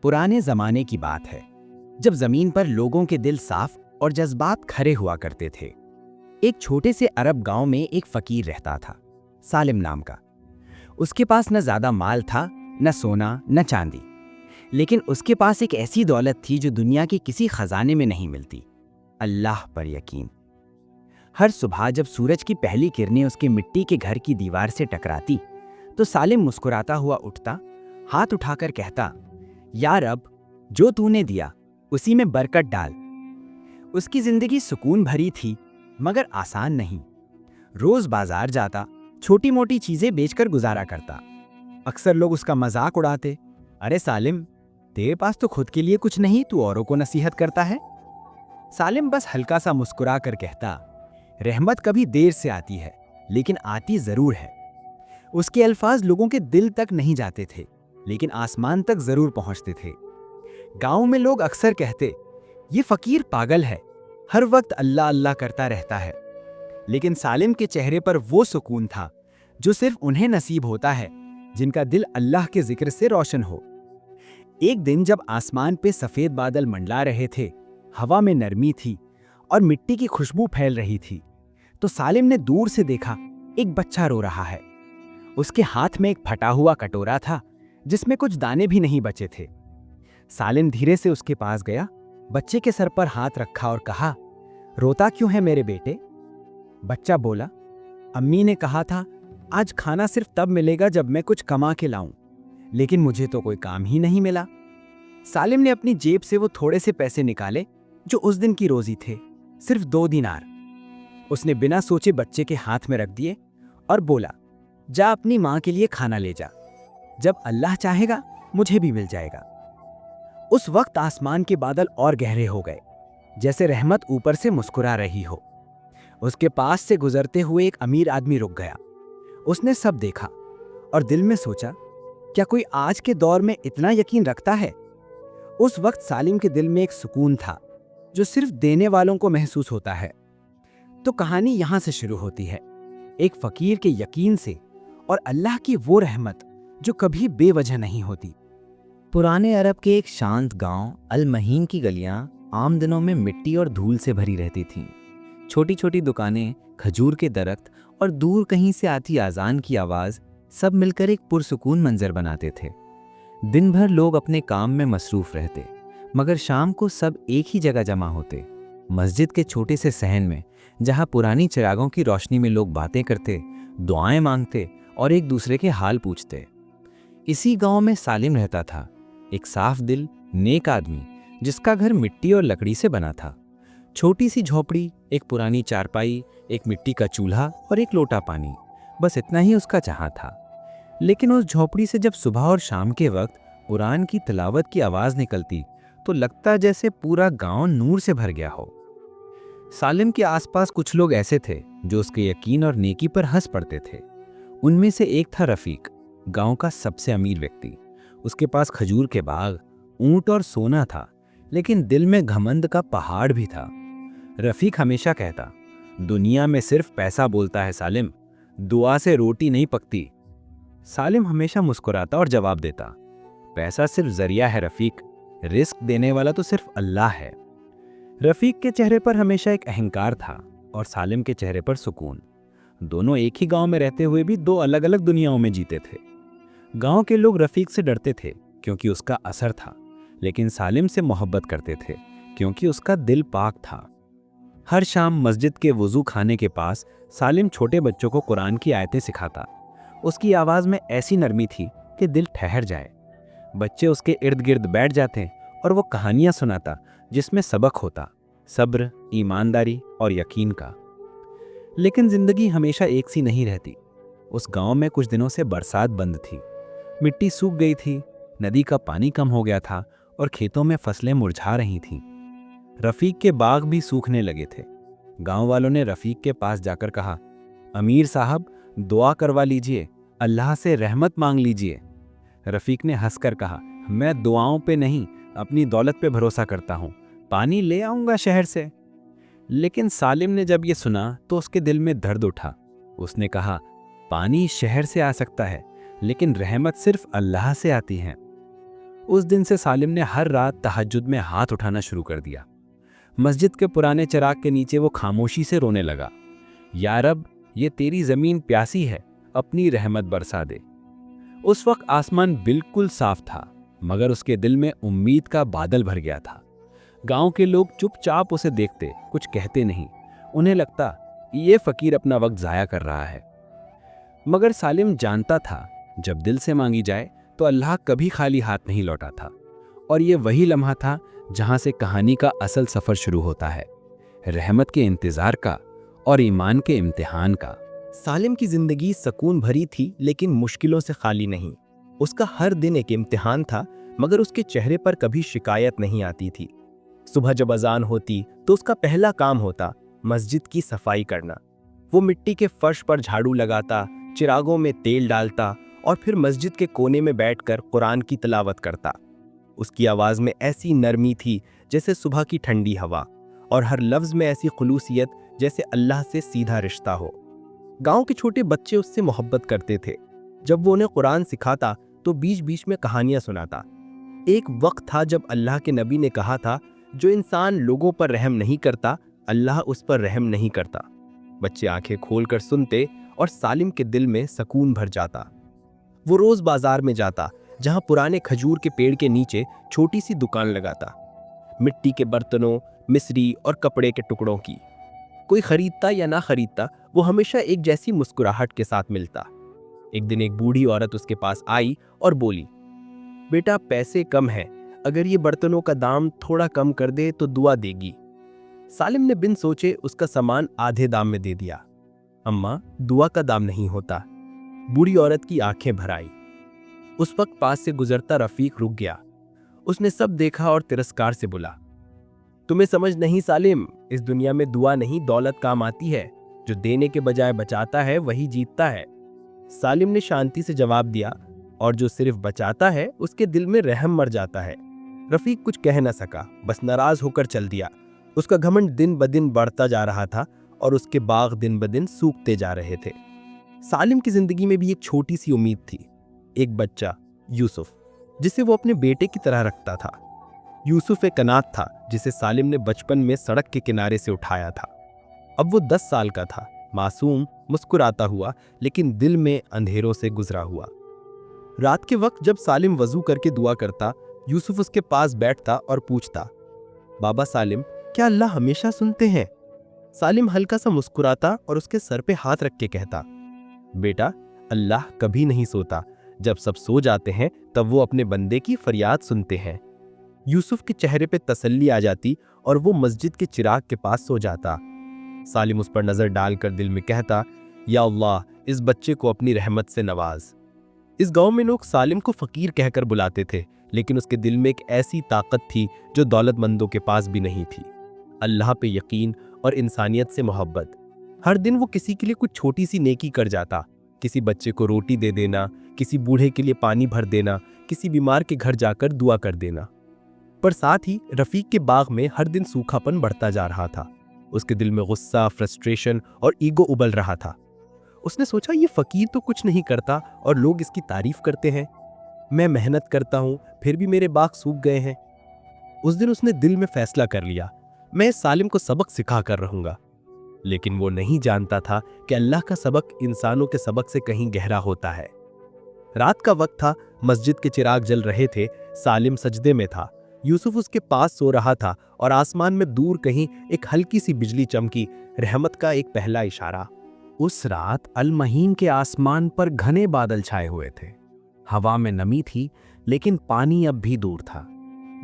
पुराने ज़माने की बात है, जब ज़मीन पर लोगों के दिल साफ और जज्बात खरे हुआ करते थे। एक छोटे से अरब गांव में एक फकीर रहता था, सालिम नाम का। उसके पास न ज़्यादा माल था, न सोना न चांदी, लेकिन उसके पास एक ऐसी दौलत थी जो दुनिया के किसी खजाने में नहीं मिलती: अल्लाह पर यकीन। हर सुबह जब सूरज की पहली किरणें उसके मिट्टी के घर की दीवार से टकराती, तो सालिम मुस्कुराता हुआ उठता, हाथ उठाकर कहता, या रब, जो तूने दिया उसी में बरकत डाल। उसकी जिंदगी सुकून भरी थी, मगर आसान नहीं। रोज बाजार जाता, छोटी मोटी चीजें बेचकर गुजारा करता। अक्सर लोग उसका मजाक उड़ाते, अरे सालिम, तेरे पास तो खुद के लिए कुछ नहीं, तू औरों को नसीहत करता है। सालिम बस हल्का सा मुस्कुरा कर कहता, रहमत कभी देर से आती है, लेकिन आती जरूर है। उसके अल्फाज लोगों के दिल तक नहीं जाते थे, लेकिन आसमान तक जरूर पहुंचते थे। गांव में लोग अक्सर कहते, ये फकीर पागल है, हर वक्त अल्लाह अल्लाह करता रहता है। लेकिन सालिम के चेहरे पर वो सुकून था जो सिर्फ उन्हें नसीब होता है जिनका दिल अल्लाह के जिक्र से रोशन हो। एक दिन जब आसमान पे सफेद बादल मंडला रहे थे, हवा में नरमी थी और मिट्टी की खुशबू फैल रही थी, तो सालिम ने दूर से देखा, एक बच्चा रो रहा है। उसके हाथ में एक फटा हुआ कटोरा था जिसमें कुछ दाने भी नहीं बचे थे। सालिम धीरे से उसके पास गया, बच्चे के सर पर हाथ रखा और कहा, रोता क्यों है मेरे बेटे? बच्चा बोला, अम्मी ने कहा था आज खाना सिर्फ तब मिलेगा जब मैं कुछ कमा के लाऊं, लेकिन मुझे तो कोई काम ही नहीं मिला। सालिम ने अपनी जेब से वो थोड़े से पैसे निकाले जो उस दिन की रोजी थे, सिर्फ 2 दिनार। उसने बिना सोचे बच्चे के हाथ में रख दिए और बोला, जा अपनी माँ के लिए खाना ले जा, जब अल्लाह चाहेगा मुझे भी मिल जाएगा। उस वक्त आसमान के बादल और गहरे हो गए, जैसे रहमत ऊपर से मुस्कुरा रही हो। उसके पास से गुजरते हुए एक अमीर आदमी रुक गया। उसने सब देखा और दिल में सोचा, क्या कोई आज के दौर में इतना यकीन रखता है? उस वक्त सालिम के दिल में एक सुकून था जो सिर्फ देने वालों को महसूस होता है। तो कहानी यहां से शुरू होती है, एक फकीर के यकीन से और अल्लाह की वो रहमत जो कभी बेवजह नहीं होती। पुराने अरब के एक शांत गांव अल महीन की गलियां आम दिनों में मिट्टी और धूल से भरी रहती थीं। छोटी छोटी दुकानें, खजूर के दरख्त और दूर कहीं से आती आज़ान की आवाज़ सब मिलकर एक पुरसुकून मंजर बनाते थे। दिन भर लोग अपने काम में मसरूफ रहते, मगर शाम को सब एक ही जगह जमा होते, मस्जिद के छोटे से सहन में, जहां पुरानी चिरागों की रोशनी में लोग बातें करते, दुआएं मांगते और एक दूसरे के हाल पूछते। इसी गांव में सालिम रहता था, एक साफ दिल, नेक आदमी जिसका घर मिट्टी और लकड़ी से बना था। छोटी सी झोपड़ी, एक पुरानी चारपाई, एक मिट्टी का चूल्हा और एक लोटा पानी, बस इतना ही उसका चाह था। लेकिन उस झोपड़ी से जब सुबह और शाम के वक्त कुरान की तिलावत की आवाज़ निकलती, तो लगता जैसे पूरा गांव नूर से भर गया हो। सालिम के आसपास कुछ लोग ऐसे थे जो उसके यकीन और नेकी पर हंस पड़ते थे। उनमें से एक था रफ़ीक, गांव का सबसे अमीर व्यक्ति। उसके पास खजूर के बाग, ऊंट और सोना था, लेकिन दिल में घमंड का पहाड़ भी था। रफ़ीक हमेशा कहता, दुनिया में सिर्फ पैसा बोलता है सालिम, दुआ से रोटी नहीं पकती। सालिम हमेशा मुस्कुराता और जवाब देता, पैसा सिर्फ जरिया है रफ़ीक, रिस्क देने वाला तो सिर्फ अल्लाह है। रफ़ीक के चेहरे पर हमेशा एक अहंकार था और सालिम के चेहरे पर सुकून। दोनों एक ही गांव में रहते हुए भी 2 अलग अलग दुनियाओं में जीते थे। गांव के लोग रफ़ीक से डरते थे क्योंकि उसका असर था, लेकिन सालिम से मोहब्बत करते थे क्योंकि उसका दिल पाक था। हर शाम मस्जिद के वुज़ू खाने के पास सालिम छोटे बच्चों को कुरान की आयतें सिखाता। उसकी आवाज़ में ऐसी नरमी थी कि दिल ठहर जाए। बच्चे उसके इर्द गिर्द बैठ जाते और वो कहानियाँ सुनाता जिसमें सबक होता, सब्र, ईमानदारी और यकीन का। लेकिन जिंदगी हमेशा एक सी नहीं रहती। उस गांव में कुछ दिनों से बरसात बंद थी, मिट्टी सूख गई थी, नदी का पानी कम हो गया था और खेतों में फसलें मुरझा रही थीं। रफ़ीक के बाग भी सूखने लगे थे। गांव वालों ने रफ़ीक के पास जाकर कहा, अमीर साहब, दुआ करवा लीजिए, अल्लाह से रहमत मांग लीजिए। रफ़ीक ने हंसकर कहा, मैं दुआओं पे नहीं, अपनी दौलत पे भरोसा करता हूँ, पानी ले आऊँगा शहर से। लेकिन सालिम ने जब ये सुना तो उसके दिल में दर्द उठा। उसने कहा, पानी शहर से आ सकता है, लेकिन रहमत सिर्फ अल्लाह से आती है। उस दिन से सालिम ने हर रात तहज्जुद में हाथ उठाना शुरू कर दिया। मस्जिद के पुराने चिराग के नीचे वो खामोशी से रोने लगा, या रब, ये तेरी ज़मीन प्यासी है, अपनी रहमत बरसा दे। उस वक्त आसमान बिल्कुल साफ था, मगर उसके दिल में उम्मीद का बादल भर गया था। गांव के लोग चुपचाप उसे देखते, कुछ कहते नहीं। उन्हें लगता ये फ़कीर अपना वक्त ज़ाया कर रहा है। मगर सालिम जानता था, जब दिल से मांगी जाए तो अल्लाह कभी खाली हाथ नहीं लौटा था। और ये वही लम्हा था जहां से कहानी का असल सफ़र शुरू होता है, रहमत के इंतज़ार का और ईमान के इम्तिहान का। सालिम की जिंदगी सुकून भरी थी, लेकिन मुश्किलों से खाली नहीं। उसका हर दिन एक इम्तिहान था, मगर उसके चेहरे पर कभी शिकायत नहीं आती थी। सुबह जब अजान होती तो उसका पहला काम होता मस्जिद की सफाई करना। वो मिट्टी के फर्श पर झाड़ू लगाता, चिरागों में तेल डालता और फिर मस्जिद के कोने में बैठकर कुरान की तिलावत करता। उसकी आवाज़ में ऐसी नरमी थी जैसे सुबह की ठंडी हवा, और हर लफ्ज़ में ऐसी खुलूसियत जैसे अल्लाह से सीधा रिश्ता हो। गांव के छोटे बच्चे उससे मोहब्बत करते थे। जब वो उन्हें कुरान सिखाता तो बीच बीच में कहानियां सुनाता। एक वक्त था जब अल्लाह के नबी ने कहा था, जो इंसान लोगों पर रहम नहीं करता, अल्लाह उस पर रहम नहीं करता। बच्चे आंखें खोलकर सुनते और सालिम के दिल में सुकून भर जाता। वो रोज बाजार में जाता, जहां पुराने खजूर के पेड़ के नीचे छोटी सी दुकान लगाता, मिट्टी के बर्तनों, मिस्री और कपड़े के टुकड़ों की। कोई खरीदता या ना खरीदता, वो हमेशा एक जैसी मुस्कुराहट के साथ मिलता। एक दिन एक बूढ़ी औरत उसके पास आई और बोली, बेटा, पैसे कम हैं, अगर ये बर्तनों का दाम थोड़ा कम कर दे तो दुआ देगी। सालिम ने बिन सोचे उसका सामान आधे दाम में दे दिया। अम्मा, दुआ का दाम नहीं होता। बूढ़ी औरत की आंखें भर आई। उस वक्त पास से गुजरता रफीक रुक गया। उसने सब देखा और तिरस्कार से बोला, तुम्हें समझ नहीं सालिम, इस दुनिया में दुआ नहीं दौलत काम आती है। जो देने के बजाय बचाता है वही जीतता है। सालिम ने शांति से जवाब दिया, और जो सिर्फ बचाता है उसके दिल में रहम मर जाता है। रफीक कुछ कह न सका, बस नाराज होकर चल दिया। उसका घमंड दिन ब दिन बढ़ता जा रहा था और उसके बाग दिन ब दिन सूखते जा रहे थे। सालिम की जिंदगी में भी एक छोटी सी उम्मीद थी, एक बच्चा यूसुफ, जिसे वो अपने बेटे की तरह रखता था। यूसुफ एक अनाथ था जिसे सालिम ने बचपन में सड़क के किनारे से उठाया था। अब वो 10 साल का था, मासूम, मुस्कुराता हुआ, लेकिन दिल में अंधेरों से गुजरा हुआ। रात के वक्त जब सालिम वजू करके दुआ करता, यूसुफ उसके पास बैठता और पूछता, बाबा सालिम, क्या अल्लाह हमेशा सुनते हैं? सालिम हल्का सा मुस्कुराता और उसके सर पे हाथ रख के कहता, बेटा, अल्लाह कभी नहीं सोता। जब सब सो जाते हैं तब वो अपने बंदे की फरियाद सुनते हैं। यूसुफ के चेहरे पे तसल्ली आ जाती और वो मस्जिद के चिराग के पास सो जाता। सालिम उस पर नजर डालकर दिल में कहता, या अल्लाह, इस बच्चे को अपनी रहमत से नवाज। इस गांव में लोग सालिम को फकीर कहकर बुलाते थे, लेकिन उसके दिल में एक ऐसी ताकत थी जो दौलतमंदों के पास भी नहीं थी, अल्लाह पे यकीन और इंसानियत से मोहब्बत। हर दिन वो किसी के लिए कुछ छोटी सी नेकी कर जाता, किसी बच्चे को रोटी दे देना, किसी बूढ़े के लिए पानी भर देना, किसी बीमार के घर जाकर दुआ कर देना। पर साथ ही रफीक के बाग में हर दिन सूखापन बढ़ता जा रहा था। उसके दिल में गुस्सा, फ्रस्ट्रेशन और ईगो उबल रहा था। उसने सोचा, ये फकीर तो कुछ नहीं करता और लोग इसकी तारीफ करते हैं। मैं मेहनत करता हूं, फिर भी मेरे बाग सूख गए हैं। उस दिन उसने दिल में फैसला कर लिया, मैं सालिम को सबक सिखा कर रहूंगा। लेकिन वो नहीं जानता था कि अल्लाह का सबक इंसानों के सबक से कहीं गहरा होता है। रात का वक्त था, मस्जिद के चिराग जल रहे थे। सालिम सजदे में था, यूसुफ उसके पास सो रहा था और आसमान में दूर कहीं एक हल्की सी बिजली चमकी, रहमत का एक पहला इशारा। उस रात अल-महीन के आसमान पर घने बादल छाए हुए थे। हवा में नमी थी, लेकिन पानी अब भी दूर था।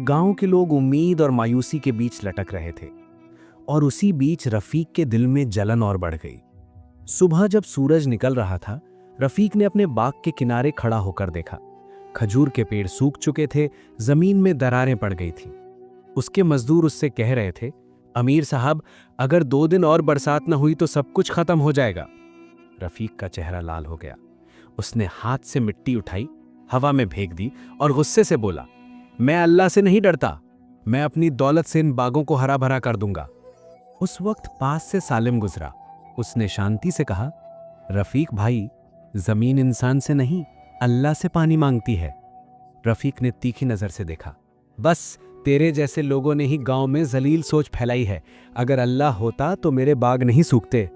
गांव के लोग उम्मीद और मायूसी के बीच लटक रहे थे, और उसी बीच रफीक के दिल में जलन और बढ़ गई। सुबह जब सूरज निकल रहा था, रफीक ने अपने बाग के किनारे खड़ा होकर देखा। खजूर के पेड़ सूख चुके थे, जमीन में दरारें पड़ गई थीं। उसके मजदूर उससे कह रहे थे, अमीर साहब, अगर 2 दिन और बरसात न हुई तो सब कुछ खत्म हो जाएगा। रफीक का चेहरा लाल हो गया। उसने हाथ से मिट्टी उठाई, हवा में फेंक दी और गुस्से से बोला, मैं अल्लाह से नहीं डरता, मैं अपनी दौलत से इन बागों को हरा भरा कर दूंगा। उस वक्त पास से सालिम गुजरा। उसने शांति से कहा, रफीक भाई, जमीन इंसान से नहीं, अल्लाह से पानी मांगती है। रफीक ने तीखी नजर से देखा। बस तेरे जैसे लोगों ने ही गांव में जलील सोच फैलाई है। अगर अल्लाह होता तो मेरे बाग नहीं सूखते।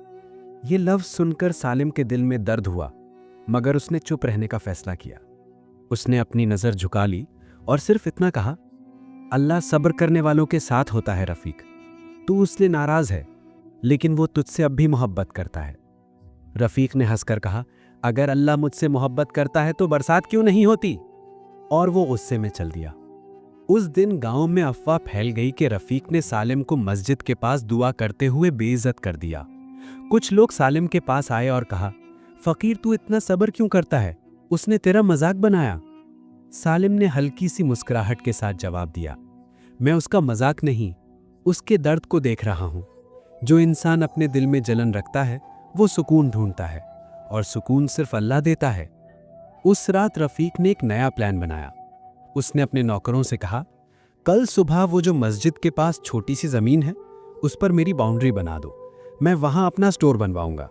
ये लफ्ज सुनकर सालिम के दिल में दर्द हुआ, मगर उसने चुप रहने का फैसला किया। उसने अपनी नजर झुका ली और सिर्फ इतना कहा, अल्लाह सब्र करने वालों के साथ होता है रफीक। तू उससे नाराज है, लेकिन वो तुझसे अब भी मोहब्बत करता है। रफीक ने हंसकर कहा, अगर अल्लाह मुझसे मोहब्बत करता है तो बरसात क्यों नहीं होती? और वो गुस्से में चल दिया। उस दिन गांव में अफवाह फैल गई कि रफीक ने सालिम को मस्जिद के पास दुआ करते हुए बेइज्जत कर दिया। कुछ लोग सालिम के पास आए और कहा, फकीर तू इतना सब्र क्यों करता है? उसने तेरा मजाक बनाया। सालिम ने हल्की सी मुस्कुराहट के साथ जवाब दिया, मैं उसका मजाक नहीं, उसके दर्द को देख रहा हूं। जो इंसान अपने दिल में जलन रखता है वो सुकून ढूंढता है, और सुकून सिर्फ अल्लाह देता है। उस रात रफीक ने एक नया प्लान बनाया। उसने अपने नौकरों से कहा, कल सुबह वो जो मस्जिद के पास छोटी सी जमीन है उस पर मेरी बाउंड्री बना दो, मैं वहां अपना स्टोर बनवाऊंगा।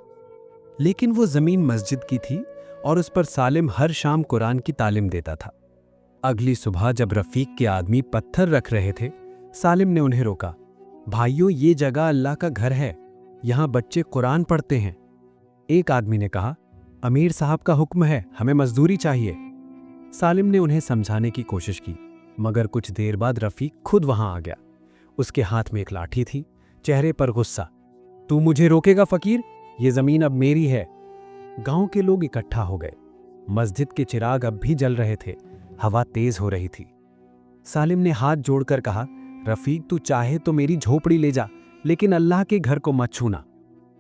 लेकिन वो जमीन मस्जिद की थी और उस पर सालिम हर शाम कुरान की तालीम देता था। अगली सुबह जब रफीक के आदमी पत्थर रख रहे थे, सालिम ने उन्हें रोका, भाइयों ये जगह अल्लाह का घर है, यहां बच्चे कुरान पढ़ते हैं। एक आदमी ने कहा, अमीर साहब का हुक्म है, हमें मजदूरी चाहिए। सालिम ने उन्हें समझाने की कोशिश की, मगर कुछ देर बाद रफीक खुद वहां आ गया। उसके हाथ में एक लाठी थी, चेहरे पर गुस्सा। तू मुझे रोकेगा फकीर? ये जमीन अब मेरी है। गांव के लोग इकट्ठा हो गए। मस्जिद के चिराग अब भी जल रहे थे, हवा तेज हो रही थी। सालिम ने हाथ जोड़कर कहा, रफीक तू चाहे तो मेरी झोपड़ी ले जा, लेकिन अल्लाह के घर को मत छूना।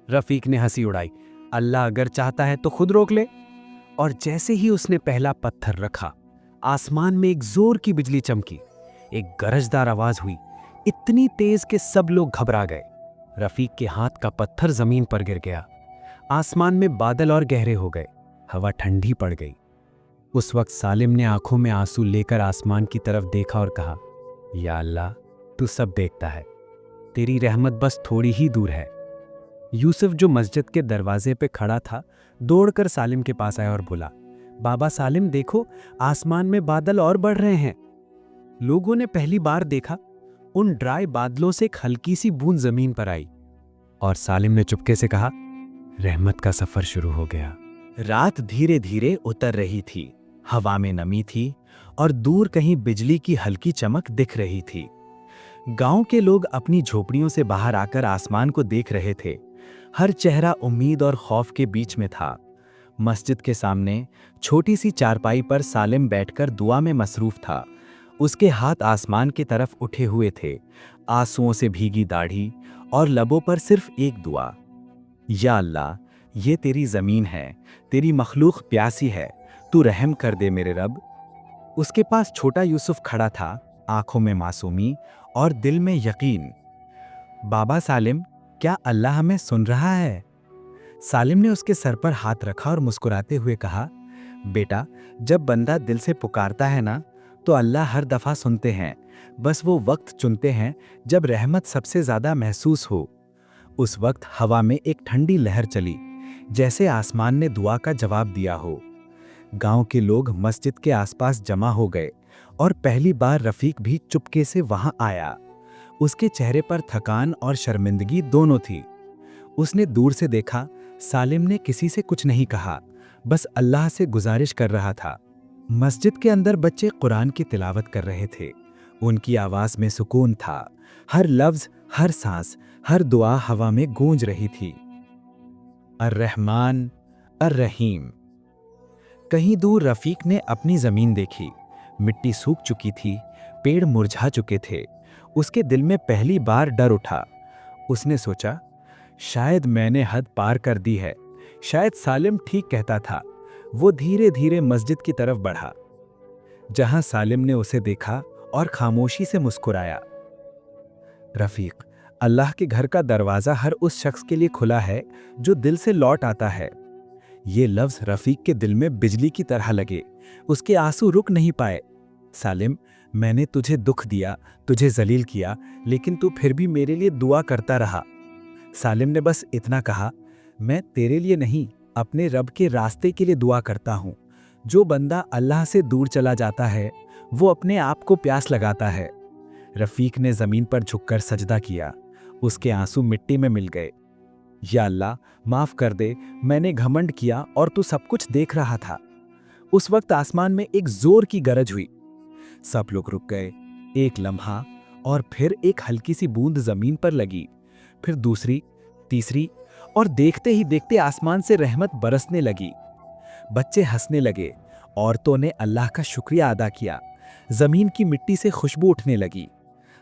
रफीक ने हंसी उड़ाई, अल्लाह अगर चाहता है तो खुद रोक ले। और जैसे ही उसने पहला पत्थर रखा, आसमान में एक जोर की बिजली चमकी। एक गरजदार आवाज हुई, इतनी तेज कि सब लोग घबरा गए। रफीक के हाथ का पत्थर जमीन पर गिर गया। आसमान में बादल और गहरे हो गए, हवा ठंडी पड़ गई। उस वक्त सालिम ने आंखों में आंसू लेकर आसमान की तरफ देखा और कहा, या अल्लाह तू सब देखता है, तेरी रहमत बस थोड़ी ही दूर है। यूसुफ जो मस्जिद के दरवाजे पे खड़ा था, दौड़कर सालिम के पास आया और बोला, बाबा सालिम देखो, आसमान में बादल और बढ़ रहे हैं। लोगों ने पहली बार देखा, उन ड्राई बादलों से एक हल्की सी बूंद जमीन पर आई। और सालिम ने चुपके से कहा, रहमत का सफर शुरू हो गया। रात धीरे धीरे उतर रही थी, हवा में नमी थी और दूर कहीं बिजली की हल्की चमक दिख रही थी। गांव के लोग अपनी झोपड़ियों से बाहर आकर आसमान को देख रहे थे। हर चेहरा उम्मीद और खौफ के बीच में था। मस्जिद के सामने छोटी सी चारपाई पर सालिम बैठकर दुआ में मसरूफ था। उसके हाथ आसमान की तरफ उठे हुए थे, आंसुओं से भीगी दाढ़ी और लबों पर सिर्फ एक दुआ, या अल्लाह ये तेरी जमीन है, तेरी मखलूक प्यासी है, तू रहम कर दे मेरे रब। उसके पास छोटा यूसुफ खड़ा था, आंखों में मासूमी और दिल में यकीन। बाबा सालिम, क्या अल्लाह हमें सुन रहा है? सालिम ने उसके सर पर हाथ रखा और मुस्कुराते हुए कहा, बेटा जब बंदा दिल से पुकारता है ना, तो अल्लाह हर दफा सुनते हैं। बस वो वक्त चुनते हैं जब रहमत सबसे ज्यादा महसूस हो। उस वक्त हवा में एक ठंडी लहर चली, जैसे आसमान ने दुआ का जवाब दिया हो। गांव के लोग मस्जिद के आसपास जमा हो गए और पहली बार रफीक भी चुपके से वहां आया। उसके चेहरे पर थकान और शर्मिंदगी दोनों थी। उसने दूर से देखा, सालिम ने किसी से कुछ नहीं कहा, बस अल्लाह से गुजारिश कर रहा था। मस्जिद के अंदर बच्चे कुरान की तिलावत कर रहे थे। उनकी आवाज में सुकून था। हर लफ्ज, हर सांस, हर दुआ हवा में गूंज रही थी। अर्रहमान अर्रहीम। कहीं दूर रफीक ने अपनी जमीन देखी। मिट्टी सूख चुकी थी, पेड़ मुरझा चुके थे। उसके दिल में पहली बार डर उठा। उसने सोचा, शायद मैंने हद पार कर दी है, शायद सालिम ठीक कहता था। वो धीरे धीरे मस्जिद की तरफ बढ़ा। जहां सालिम ने उसे देखा और खामोशी से मुस्कुराया। रफीक, अल्लाह के घर का दरवाज़ा हर उस शख्स के लिए खुला है जो दिल से लौट आता है। ये लफ्ज़ रफीक के दिल में बिजली की तरह लगे। उसके आंसू रुक नहीं पाए। सालिम, मैंने तुझे दुख दिया, तुझे जलील किया, लेकिन तू फिर भी मेरे लिए दुआ करता रहा। सालिम ने बस इतना कहा, मैं तेरे लिए नहीं, अपने रब के रास्ते के लिए दुआ करता हूँ। जो बंदा अल्लाह से दूर चला जाता है, वो अपने आप को प्यास लगाता है। रफीक ने जमीन पर झुककर सजदा किया। उसके आंसू मिट्टी में मिल गए। या अल्लाह, माफ कर दे, मैंने घमंड किया और तू सब कुछ देख रहा था। उस वक्त आसमान में एक जोर की गरज हुई। सब लोग रुक गए। एक लम्हा और फिर एक हल्की सी बूंद जमीन पर लगी, फिर दूसरी, तीसरी, और देखते ही देखते आसमान से रहमत बरसने लगी। बच्चे हंसने लगे, औरतों ने अल्लाह का शुक्रिया अदा किया। जमीन की मिट्टी से खुशबू उठने लगी।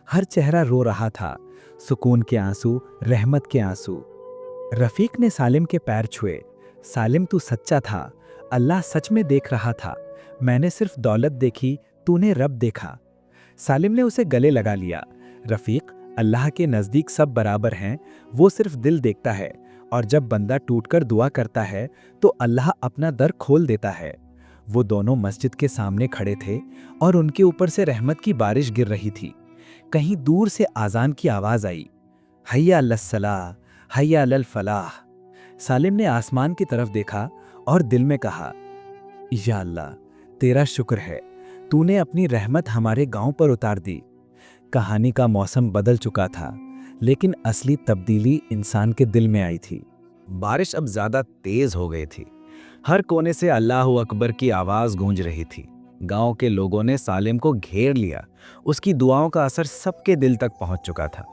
हर चेहरा रो रहा था, सुकून के आंसू, रहमत के आंसू। रफीक ने सालिम के पैर छुए। सालिम, तू सच्चा था, अल्लाह सच में देख रहा था। मैंने सिर्फ दौलत देखी, तूने रब देखा। सालिम ने उसे गले लगा लिया। रफीक, अल्लाह के नज़दीक सब बराबर हैं, वो सिर्फ दिल देखता है, और जब बंदा टूटकर दुआ करता है तो अल्लाह अपना दर खोल देता है। वो दोनों मस्जिद के सामने खड़े थे और उनके ऊपर से रहमत की बारिश गिर रही थी। कहीं दूर से आज़ान की आवाज़ आई, हैया अलस्सलाह, हैया अलल फलाह। सालिम ने आसमान की तरफ देखा और दिल में कहा, या अल्लाह, तेरा शुक्र है, तूने अपनी रहमत हमारे गांव पर उतार दी। कहानी का मौसम बदल चुका था, लेकिन असली तब्दीली इंसान के दिल में आई थी। बारिश अब ज्यादा तेज हो गई थी। हर कोने से अल्लाह अकबर की आवाज गूंज रही थी। गांव के लोगों ने सालिम को घेर लिया। उसकी दुआओं का असर सबके दिल तक पहुंच चुका था।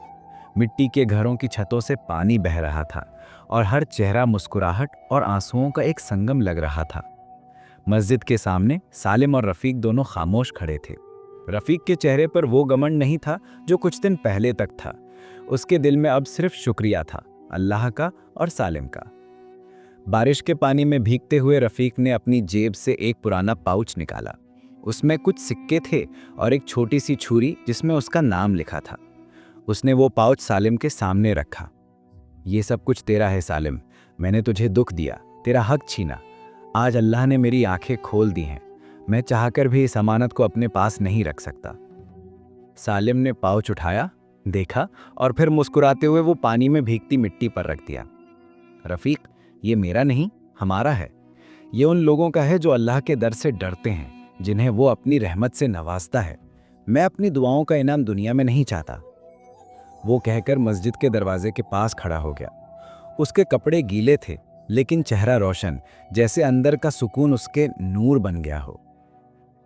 मिट्टी के घरों की छतों से पानी बह रहा था और हर चेहरा मुस्कुराहट और आंसुओं का एक संगम लग रहा था। मस्जिद के सामने सालिम और रफीक दोनों खामोश खड़े थे। रफीक के चेहरे पर वो घमंड नहीं था जो कुछ दिन पहले तक था। उसके दिल में अब सिर्फ शुक्रिया था, अल्लाह का और सालिम का। बारिश के पानी में भीगते हुए रफीक ने अपनी जेब से एक पुराना पाउच निकाला। उसमें कुछ सिक्के थे और एक छोटी सी छुरी जिसमें उसका नाम लिखा था। उसने वो पाउच सालिम के सामने रखा। ये सब कुछ तेरा है सालिम, मैंने तुझे दुख दिया, तेरा हक छीना। आज अल्लाह ने मेरी आंखें खोल दी हैं। मैं चाहकर भी इस अमानत को अपने पास नहीं रख सकता। सालिम ने पाउच उठाया, देखा और फिर मुस्कुराते हुए वो पानी में भीगती मिट्टी पर रख दिया। रफीक, ये मेरा नहीं, हमारा है। ये उन लोगों का है जो अल्लाह के दर से डरते हैं, जिन्हें वो अपनी रहमत से नवाजता है। मैं अपनी दुआओं का इनाम दुनिया में नहीं चाहता। वो कहकर मस्जिद के दरवाजे के पास खड़ा हो गया। उसके कपड़े गीले थे, लेकिन चेहरा रोशन, जैसे अंदर का सुकून उसके नूर बन गया हो।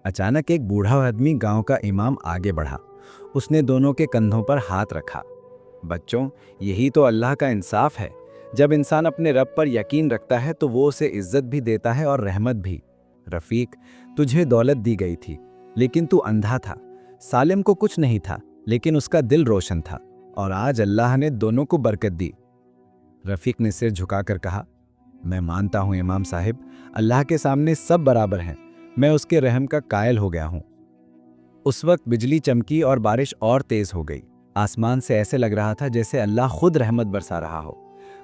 अचानक एक बूढ़ा आदमी, गांव का इमाम, आगे बढ़ा। उसने दोनों के कंधों पर हाथ रखा। बच्चों, यही तो अल्लाह का इंसाफ है। जब इंसान अपने रब पर यकीन रखता है तो वो उसे इज्जत भी देता है और रहमत भी। रफीक, तुझे दौलत दी गई थी, लेकिन तू अंधा था। सालिम को कुछ नहीं था, लेकिन उसका दिल रोशन था, और आज अल्लाह ने दोनों को बरकत दी। रफीक ने सिर झुकाकर कहा, मैं मानता हूं इमाम साहिब, अल्लाह के सामने सब बराबर हैं। मैं उसके रहम का कायल हो गया हूं। उस वक्त बिजली चमकी और बारिश और तेज हो गई। आसमान से ऐसे लग रहा था जैसे अल्लाह खुद रहमत बरसा रहा हो।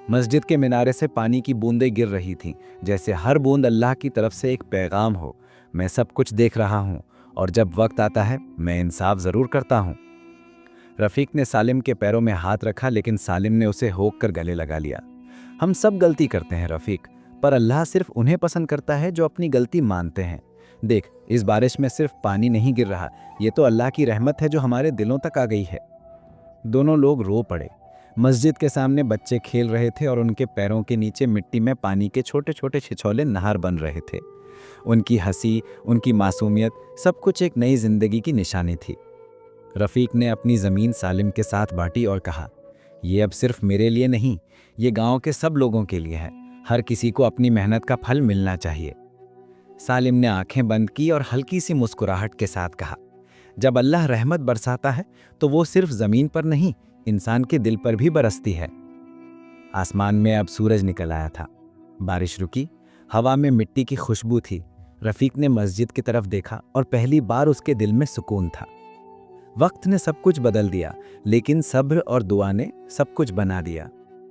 मस्जिद के मीनारे से पानी की बूंदें गिर रही थीं, जैसे हर बूंद अल्लाह की तरफ से एक पैगाम हो। मैं सब कुछ देख रहा हूं, और जब वक्त आता है मैं इंसाफ जरूर करता हूं। रफीक ने सालिम के पैरों में हाथ रखा, लेकिन सालिम ने उसे होक कर गले लगा लिया। हम सब गलती करते हैं रफीक, पर अल्लाह सिर्फ उन्हें पसंद करता है जो अपनी गलती मानते हैं। देख, इस बारिश में सिर्फ पानी नहीं गिर रहा, ये तो अल्लाह की रहमत है जो हमारे दिलों तक आ गई है। दोनों लोग रो पड़े। मस्जिद के सामने बच्चे खेल रहे थे और उनके पैरों के नीचे मिट्टी में पानी के छोटे छोटे छिछोले नहर बन रहे थे। उनकी हंसी, उनकी मासूमियत, सब कुछ एक नई जिंदगी की निशानी थी। रफीक ने अपनी ज़मीन सालिम के साथ बांटी और कहा, ये अब सिर्फ मेरे लिए नहीं, ये गांव के सब लोगों के लिए है। हर किसी को अपनी मेहनत का फल मिलना चाहिए। सालिम ने आंखें बंद की और हल्की सी मुस्कुराहट के साथ कहा, जब अल्लाह रहमत बरसाता है तो वो सिर्फ ज़मीन पर नहीं, इंसान के दिल पर भी बरसती है। आसमान में अब सूरज निकल आया था। बारिश रुकी, हवा में मिट्टी की खुशबू थी। रफीक ने मस्जिद की तरफ देखा और पहली बार उसके दिल में सुकून था। वक्त ने सब कुछ बदल दिया, लेकिन सब्र और दुआ ने सब कुछ बना दिया।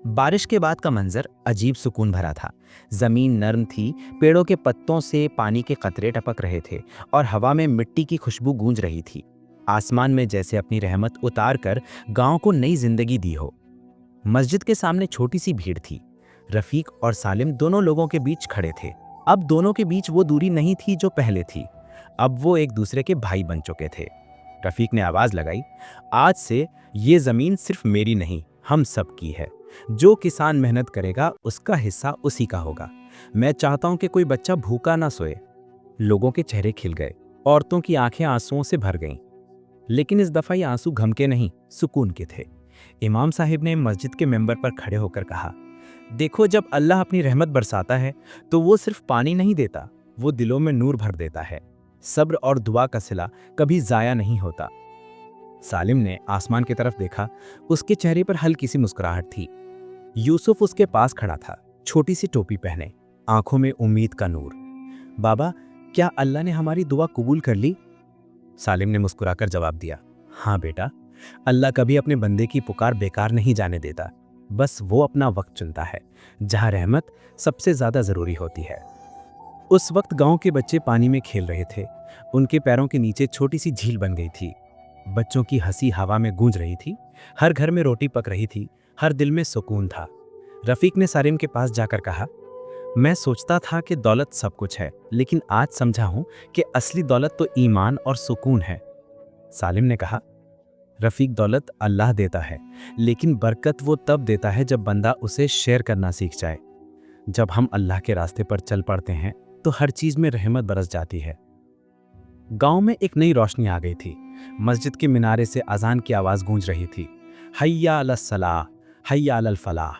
बारिश के बाद का मंजर अजीब सुकून भरा था। जमीन नरम थी, पेड़ों के पत्तों से पानी के कतरे टपक रहे थे और हवा में मिट्टी की खुशबू गूंज रही थी। आसमान में जैसे अपनी रहमत उतार कर गांव को नई जिंदगी दी हो। मस्जिद के सामने छोटी सी भीड़ थी। रफीक और सालिम दोनों लोगों के बीच खड़े थे। अब दोनों के बीच वो दूरी नहीं थी जो पहले थी। अब वो एक दूसरे के भाई बन चुके थे। रफीक ने आवाज लगाई, आज से ये जमीन सिर्फ मेरी नहीं, हम सब की है। जो किसान मेहनत करेगा उसका हिस्सा उसी का होगा। मैं चाहता हूं कि कोई बच्चा भूखा ना सोए। लोगों के चेहरे खिल गए, औरतों की आंखें आंसुओं से भर गईं। लेकिन इस दफा ये आंसू गम के नहीं, सुकून के थे। इमाम साहिब ने मस्जिद के मेंबर पर खड़े होकर कहा, देखो, जब अल्लाह अपनी रहमत बरसाता है तो वो सिर्फ पानी नहीं देता, वो दिलों में नूर भर देता है। सब्र और दुआ का सिला कभी जाया नहीं होता। सालिम ने आसमान की तरफ देखा, उसके चेहरे पर हल्की सी मुस्कुराहट थी। यूसुफ उसके पास खड़ा था, छोटी सी टोपी पहने, आंखों में उम्मीद का नूर। बाबा, क्या अल्लाह ने हमारी दुआ कबूल कर ली? सालिम ने मुस्कुराकर जवाब दिया, हाँ बेटा, अल्लाह कभी अपने बंदे की पुकार बेकार नहीं जाने देता। बस वो अपना वक्त चुनता है जहां रहमत सबसे ज्यादा जरूरी होती है। उस वक्त गांव के बच्चे पानी में खेल रहे थे। उनके पैरों के नीचे छोटी सी झील बन गई थी। बच्चों की हंसी हवा में गूंज रही थी। हर घर में रोटी पक रही थी, हर दिल में सुकून था। रफीक ने सालिम के पास जाकर कहा, मैं सोचता था कि दौलत सब कुछ है, लेकिन आज समझा हूं कि असली दौलत तो ईमान और सुकून है। सालिम ने कहा, रफीक, दौलत अल्लाह देता है, लेकिन बरकत वो तब देता है जब बंदा उसे शेयर करना सीख जाए। जब हम अल्लाह के रास्ते पर चल पड़ते हैं तो हर चीज में रहमत बरस जाती है। गांव में एक नई रोशनी आ गई थी। मस्जिद के मिनारे से अजान की आवाज गूंज रही थी, हय्या अलस सलाह, हय्या अलल फलाह।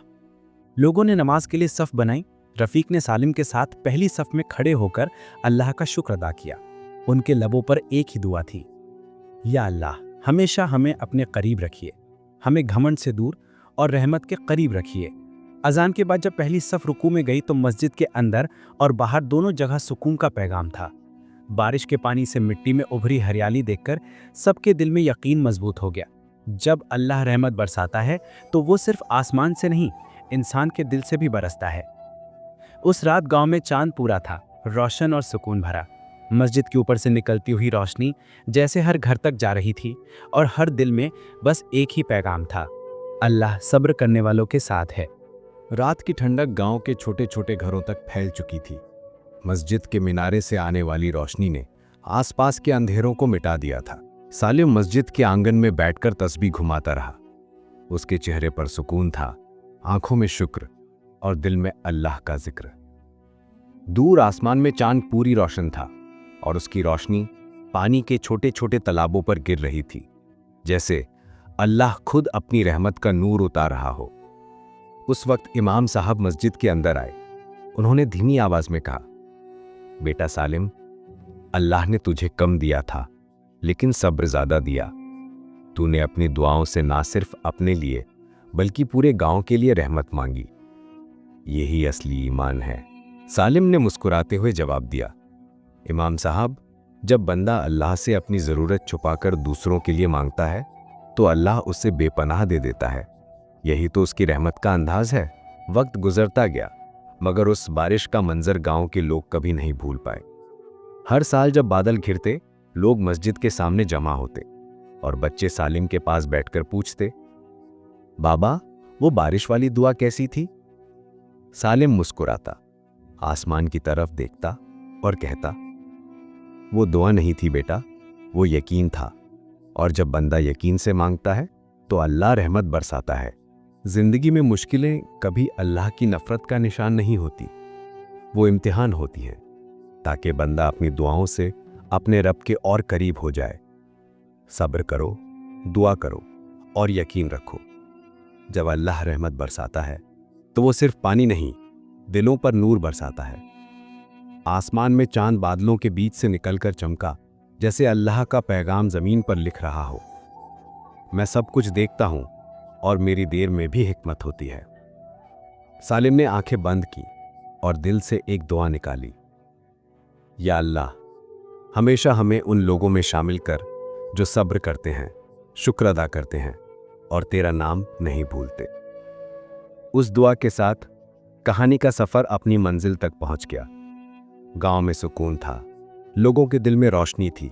लोगों ने नमाज के लिए सफ बनाई। रफीक ने सालिम के साथ पहली सफ में खड़े होकर अल्लाह का शुक्र अदा किया। उनके लबों पर एक ही दुआ थी, या अल्लाह, हमेशा हमें अपने करीब रखिए, हमें घमंड से दूर और रहमत के करीब रखिए। अजान के बाद जब पहली सफ रुकू में गई तो मस्जिद के अंदर और बाहर दोनों जगह सुकून का पैगाम था। बारिश के पानी से मिट्टी में उभरी हरियाली देखकर सबके दिल में यकीन मजबूत हो गया। जब अल्लाह रहमत बरसाता है तो वो सिर्फ आसमान से नहीं, इंसान के दिल से भी बरसता है। उस रात गांव में चांद पूरा था, रोशन और सुकून भरा। मस्जिद के ऊपर से निकलती हुई रोशनी जैसे हर घर तक जा रही थी और हर दिल में बस एक ही पैगाम था, अल्लाह सब्र करने वालों के साथ है। रात की ठंडक गांव के छोटे छोटे घरों तक फैल चुकी थी। मस्जिद के मिनारे से आने वाली रोशनी ने आसपास के अंधेरों को मिटा दिया था। सालिम मस्जिद के आंगन में बैठकर तस्बीह घुमाता रहा। उसके चेहरे पर सुकून था, आंखों में शुक्र और दिल में अल्लाह का जिक्र। दूर आसमान में चांद पूरी रोशन था और उसकी रोशनी पानी के छोटे छोटे तालाबों पर गिर रही थी, जैसे अल्लाह खुद अपनी रहमत का नूर उतार रहा हो। उस वक्त इमाम साहब मस्जिद के अंदर आए। उन्होंने धीमी आवाज में कहा, बेटा सालिम, अल्लाह ने तुझे कम दिया था लेकिन सब्र ज्यादा दिया। तूने अपनी दुआओं से ना सिर्फ अपने लिए बल्कि पूरे गांव के लिए रहमत मांगी। यही असली ईमान है। सालिम ने मुस्कुराते हुए जवाब दिया, इमाम साहब, जब बंदा अल्लाह से अपनी ज़रूरत छुपाकर दूसरों के लिए मांगता है तो अल्लाह उससे बेपनाह दे देता है। यही तो उसकी रहमत का अंदाज है। वक्त गुजरता गया मगर उस बारिश का मंजर गांव के लोग कभी नहीं भूल पाए। हर साल जब बादल घिरते, लोग मस्जिद के सामने जमा होते और बच्चे सालिम के पास बैठकर पूछते, बाबा, वो बारिश वाली दुआ कैसी थी? सालिम मुस्कुराता, आसमान की तरफ देखता और कहता, वो दुआ नहीं थी बेटा, वो यकीन था। और जब बंदा यकीन से मांगता है तो अल्लाह रहमत बरसाता है। जिंदगी में मुश्किलें कभी अल्लाह की नफरत का निशान नहीं होती, वो इम्तिहान होती हैं ताकि बंदा अपनी दुआओं से अपने रब के और करीब हो जाए। सब्र करो, दुआ करो और यकीन रखो। जब अल्लाह रहमत बरसाता है तो वो सिर्फ पानी नहीं, दिलों पर नूर बरसाता है। आसमान में चांद बादलों के बीच से निकलकर चमका, जैसे अल्लाह का पैगाम जमीन पर लिख रहा हो। मैं सब कुछ देखता हूं और मेरी देर में भी हिकमत होती है। सालिम ने आंखें बंद की और दिल से एक दुआ निकाली, या अल्लाह, हमेशा हमें उन लोगों में शामिल कर जो सब्र करते हैं, शुक्र अदा करते हैं और तेरा नाम नहीं भूलते। उस दुआ के साथ कहानी का सफर अपनी मंजिल तक पहुंच गया। गांव में सुकून था, लोगों के दिल में रोशनी थी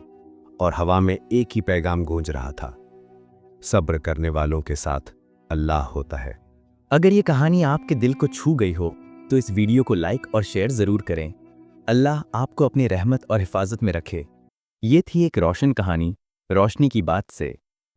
और हवा में एक ही पैगाम गूंज रहा था, सब्र करने वालों के साथ अल्लाह होता है। अगर ये कहानी आपके दिल को छू गई हो तो इस वीडियो को लाइक और शेयर जरूर करें। अल्लाह आपको अपनी रहमत और हिफाजत में रखे। یہ تھی ایک روشن کہانی روشنی کی بات سے